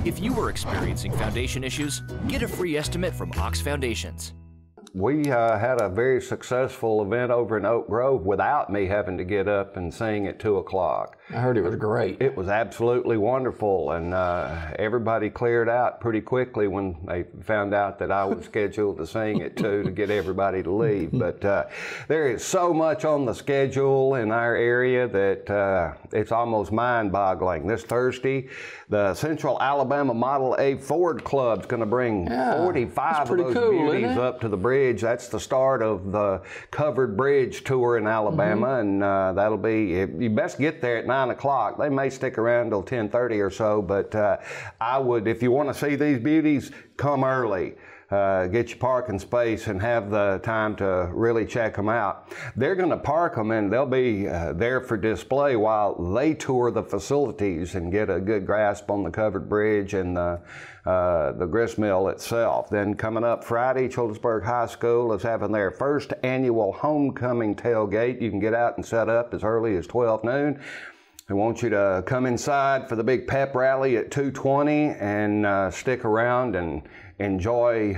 If you are experiencing foundation issues, get a free estimate from Ox Foundations. We had a very successful event over in Oak Grove without me having to get up and sing at 2 o'clock. I heard it was great. It was absolutely wonderful, and everybody cleared out pretty quickly when they found out that I was scheduled to sing at 2 to get everybody to leave. But there is so much on the schedule in our area that it's almost mind-boggling. This Thursday, the Central Alabama Model A Ford Club is going to bring 45 of those beauties up to the bridge. That's the start of the Covered Bridge Tour in Alabama, and that'll be, you best get there at 9 o'clock. They may stick around till 10:30 or so, but I would, if you want to see these beauties, come early. Get your parking space and have the time to really check them out. They're going to park them and they'll be there for display while they tour the facilities and get a good grasp on the covered bridge and the grist mill itself. Then coming up Friday, Childersburg High School is having their first annual homecoming tailgate. You can get out and set up as early as 12 noon. I want you to come inside for the big pep rally at 2:20 and stick around and enjoy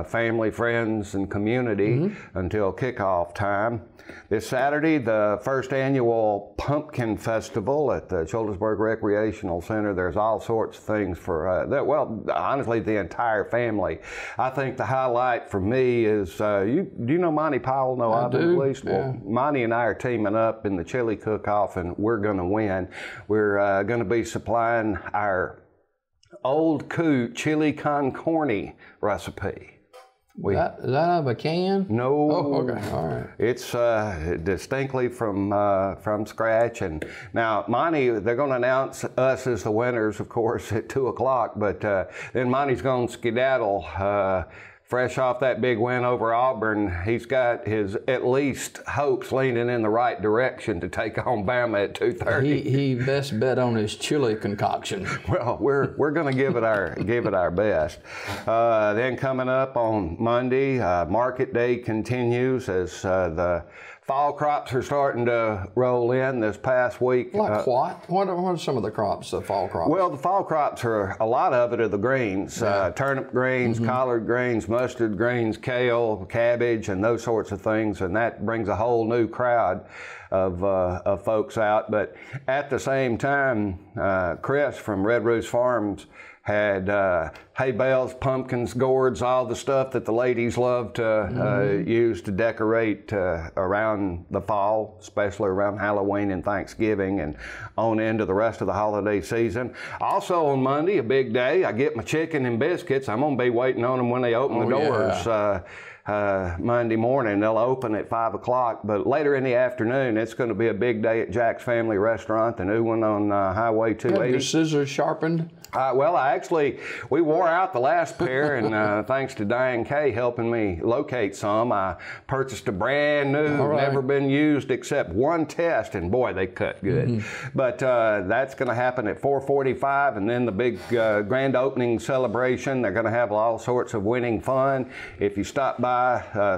family, friends, and community until kickoff time. This Saturday, the first annual Pumpkin Festival at the Childersburg Recreational Center. There's all sorts of things for, well, honestly, the entire family. I think the highlight for me is, do you know Monty Powell? No, I do. At least. Well, Monty and I are teaming up in the chili cook-off, and we're going to win. We're going to be supplying our Old Coo chili con carne recipe. Is that out of a can? No. Oh, okay, all right. It's distinctly from scratch. And now, Monty, they're going to announce us as the winners, of course, at 2 o'clock. But then Monty's going to skedaddle. Fresh off that big win over Auburn, he's got his at least hopes leaning in the right direction to take on Bama at 2:30. He best bet on his chili concoction. Well, we're going to give it our best. Then coming up on Monday, Market Day continues as the fall crops are starting to roll in this past week. Like what? What are some of the crops, the fall crops? Well, the fall crops are, a lot of it are the greens, turnip greens, collard greens, mustard greens, kale, cabbage, and those sorts of things, and that brings a whole new crowd of folks out. But at the same time, Chris from Red Roost Farms had hay bales, pumpkins, gourds, all the stuff that the ladies love to use to decorate around the fall, especially around Halloween and Thanksgiving and on into the rest of the holiday season. Also on Monday, a big day, I get my chicken and biscuits. I'm going to be waiting on them when they open the doors. Monday morning. They'll open at 5 o'clock, but later in the afternoon, it's going to be a big day at Jack's Family Restaurant, the new one on Highway 280. Your scissors sharpened? Well, we wore out the last pair, and thanks to Diane Kay helping me locate some, I purchased a brand new, never been used except one test, and boy, they cut good. But that's going to happen at 4:45, and then the big grand opening celebration. They're going to have all sorts of winning fun. If you stop by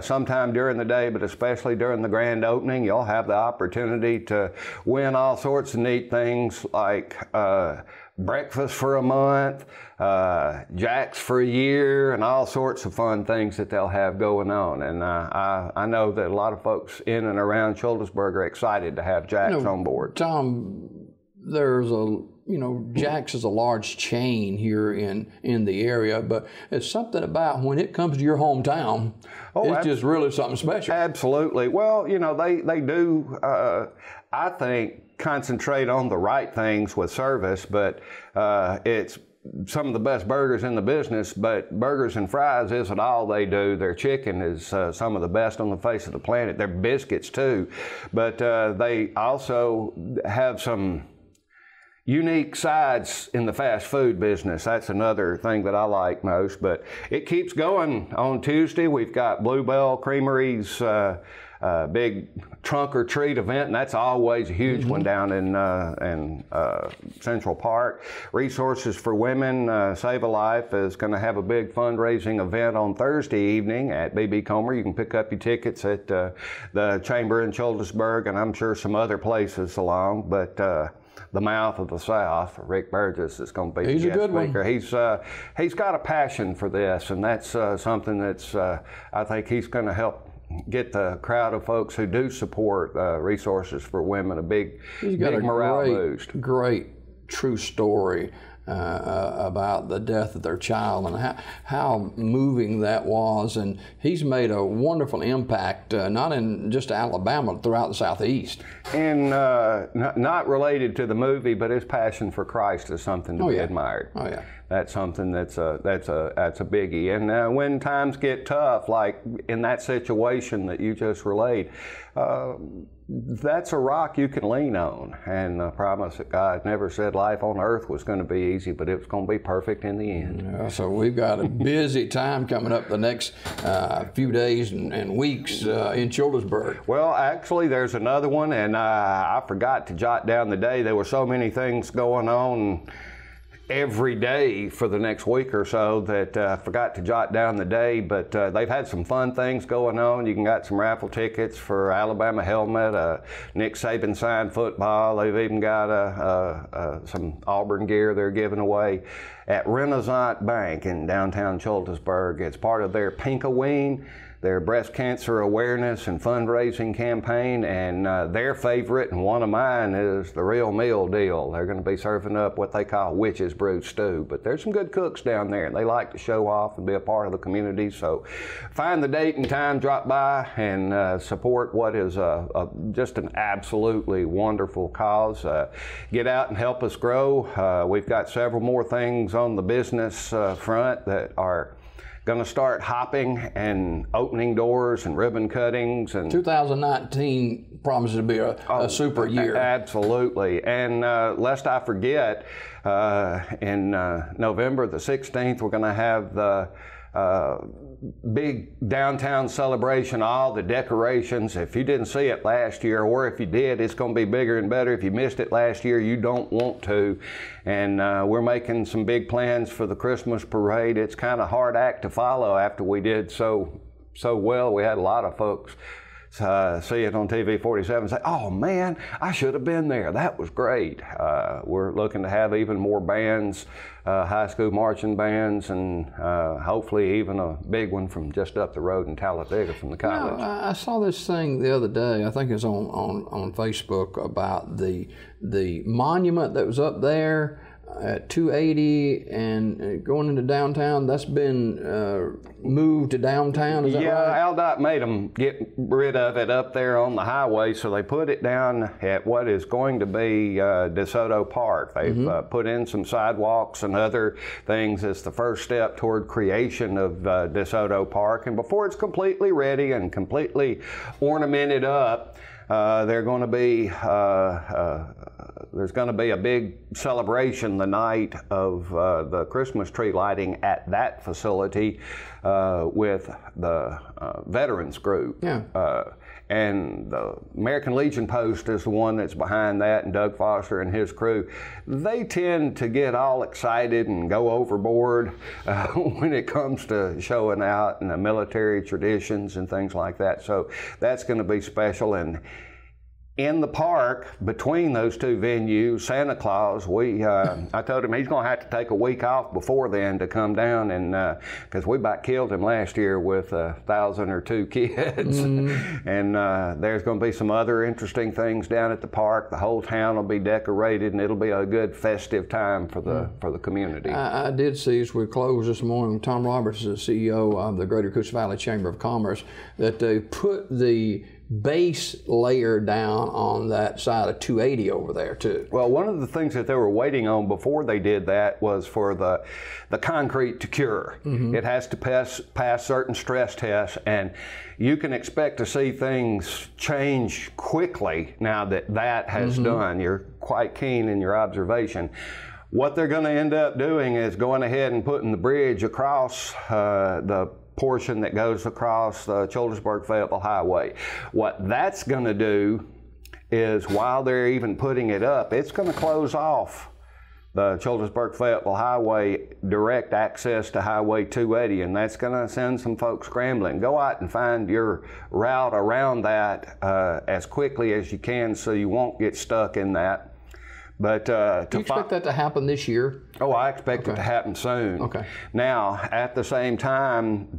sometime during the day, but especially during the grand opening, you'll have the opportunity to win all sorts of neat things like breakfast for a month, Jack's for a year, and all sorts of fun things that they'll have going on. And I know that a lot of folks in and around Childersburg are excited to have Jack's on board. Tom, there's Jack's is a large chain here in the area, but it's something about when it comes to your hometown, it's just really something special. Absolutely. Well, they do, I think, concentrate on the right things with service, but it's some of the best burgers in the business, but burgers and fries isn't all they do. Their chicken is some of the best on the face of the planet. Their biscuits too, but they also have some unique sides in the fast food business. That's another thing that I like most, but it keeps going. On Tuesday, we've got Bluebell Creamery's big trunk or treat event, and that's always a huge one down in Central Park. Resources for Women Save a Life is going to have a big fundraising event on Thursday evening at B.B. Comer. You can pick up your tickets at the Chamber in Childersburg, and I'm sure some other places along, but the mouth of the South. Rick Burgess is going to be He's the a good guest speaker. one. He's got a passion for this, and that's something that's I think he's going to help get the crowd of folks who do support resources for women a big morale boost. Great true story about the death of their child and how moving that was. And he's made a wonderful impact, not in just Alabama, but throughout the Southeast. And not related to the movie, but his passion for Christ is something to be admired. Oh, yeah. That's something that's a biggie. And when times get tough, like in that situation that you just relayed, that's a rock you can lean on. And the promise that God never said life on earth was going to be easy, but it was going to be perfect in the end. Yeah, so we've got a busy time coming up the next few days and weeks in Childersburg. Well, actually, there's another one, and I forgot to jot down the day. There were so many things going on every day for the next week or so that I forgot to jot down the day, but they've had some fun things going on. You can get some raffle tickets for Alabama helmet, Nick Saban signed football. They've even got some Auburn gear they're giving away at Renaissance Bank in downtown Childersburg. It's part of their Pink-A-Ween, their breast cancer awareness and fundraising campaign, and their favorite and one of mine is the real meal deal. They're going to be serving up what they call witch's brew stew, but there's some good cooks down there and they like to show off and be a part of the community. So find the date and time, drop by and support what is just an absolutely wonderful cause. Get out and help us grow. We've got several more things on the business front that are going to start hopping and opening doors and ribbon cuttings. And 2019 promises to be a super year. Absolutely. And lest I forget, in November the 16th, we're going to have the big downtown celebration, all the decorations. If you didn't see it last year, or if you did, it's going to be bigger and better. If you missed it last year, you don't want to. And we're making some big plans for the Christmas parade. It's kind of a hard act to follow after we did so well. We had a lot of folks see it on TV 47 and say, oh man, I should have been there. That was great. We're looking to have even more bands, high school marching bands, and hopefully even a big one from just up the road in Talladega from the college. I saw this thing the other day, I think it's on Facebook, about the monument that was up there at 280 and going into downtown. That's been moved to downtown, is that right? AlDOT made them get rid of it up there on the highway, so they put it down at what is going to be DeSoto Park. They've put in some sidewalks and other things as the first step toward creation of DeSoto Park. And before it's completely ready and completely ornamented up, there's going to be a big celebration the night of the Christmas tree lighting at that facility with the Veterans Group. Yeah. And the American Legion Post is the one that's behind that, and Doug Foster and his crew. They tend to get all excited and go overboard when it comes to showing out and the military traditions and things like that. So that's going to be special. And in the park, between those two venues, Santa Claus, I told him he's going to have to take a week off before then to come down, and because we about killed him last year with 1,000 or 2 kids. And there's going to be some other interesting things down at the park. The whole town will be decorated, and it'll be a good festive time for the community. I did see, as we closed this morning, Tom Roberts is the CEO of the Greater Coosa Valley Chamber of Commerce, that they put the base layer down on that side of 280 over there too. Well, one of the things that they were waiting on before they did that was for the concrete to cure. It has to pass certain stress tests, and you can expect to see things change quickly now that has done. You're quite keen in your observation. What they're going to end up doing is going ahead and putting the bridge across the portion that goes across the Childersburg-Fayetteville Highway. What that's going to do is, while they're even putting it up, it's going to close off the Childersburg-Fayetteville Highway direct access to Highway 280, and that's going to send some folks scrambling. Go out and find your route around that as quickly as you can so you won't get stuck in that. But Do you expect that to happen this year? Oh, I expect it to happen soon. Okay. Now, at the same time,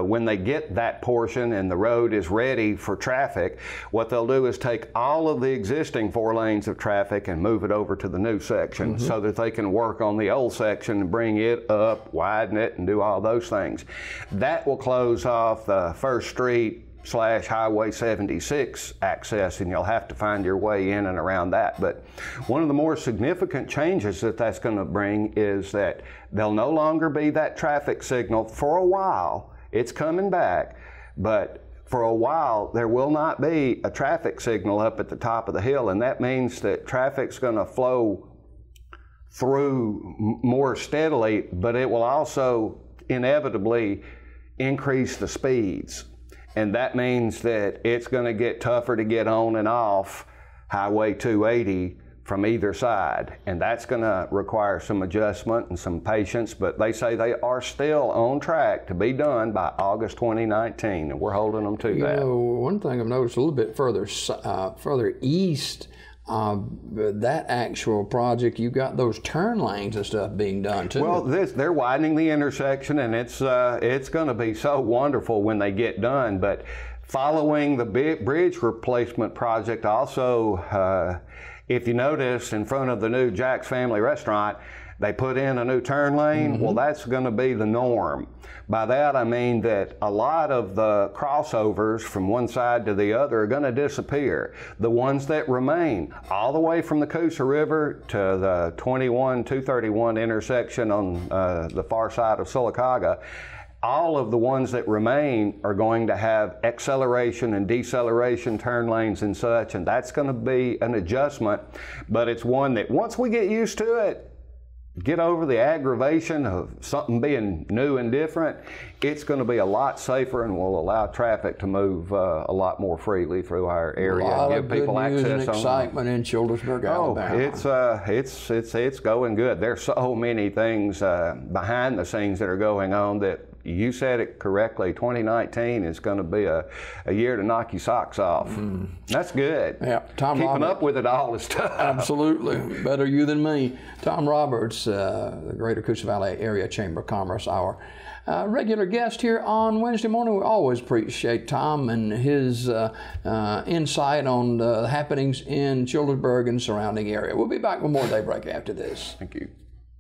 when they get that portion and the road is ready for traffic, what they'll do is take all of the existing 4 lanes of traffic and move it over to the new section so that they can work on the old section and bring it up, widen it, and do all those things. That will close off the First Street / Highway 76 access, and you'll have to find your way in and around that. But one of the more significant changes that that's going to bring is that there'll no longer be that traffic signal for a while. It's coming back, but for a while there will not be a traffic signal up at the top of the hill, and that means that traffic's going to flow through more steadily, but it will also inevitably increase the speeds. And that means that it's going to get tougher to get on and off Highway 280 from either side. And that's going to require some adjustment and some patience, but they say they are still on track to be done by August 2019, and we're holding them to that. You know, one thing I've noticed a little bit further east of that actual project, you got those turn lanes and stuff being done too. Well, they're widening the intersection, and it's going to be so wonderful when they get done. But following the big bridge replacement project, also, if you notice, in front of the new Jack's Family Restaurant, they put in a new turn lane. Well, that's going to be the norm. By that I mean that a lot of the crossovers from one side to the other are going to disappear. The ones that remain, all the way from the Coosa River to the 231 intersection on the far side of Sylacauga, all of the ones that remain are going to have acceleration and deceleration turn lanes and such, and that's going to be an adjustment, but it's one that once we get used to it, get over the aggravation of something being new and different, it's going to be a lot safer and will allow traffic to move a lot more freely through our area and give people access. A lot of good news and excitement in Childersburg, Alabama. It's going good. There's so many things behind the scenes that are going on that you said it correctly. 2019 is going to be a year to knock your socks off. That's good. Yeah, Keeping up with it all is tough. Absolutely. Better you than me. Tom Roberts, the Greater Coosa Valley Area Chamber of Commerce, our regular guest here on Wednesday morning. We always appreciate Tom and his insight on the happenings in Childersburg and surrounding area. We'll be back with more Daybreak after this. Thank you.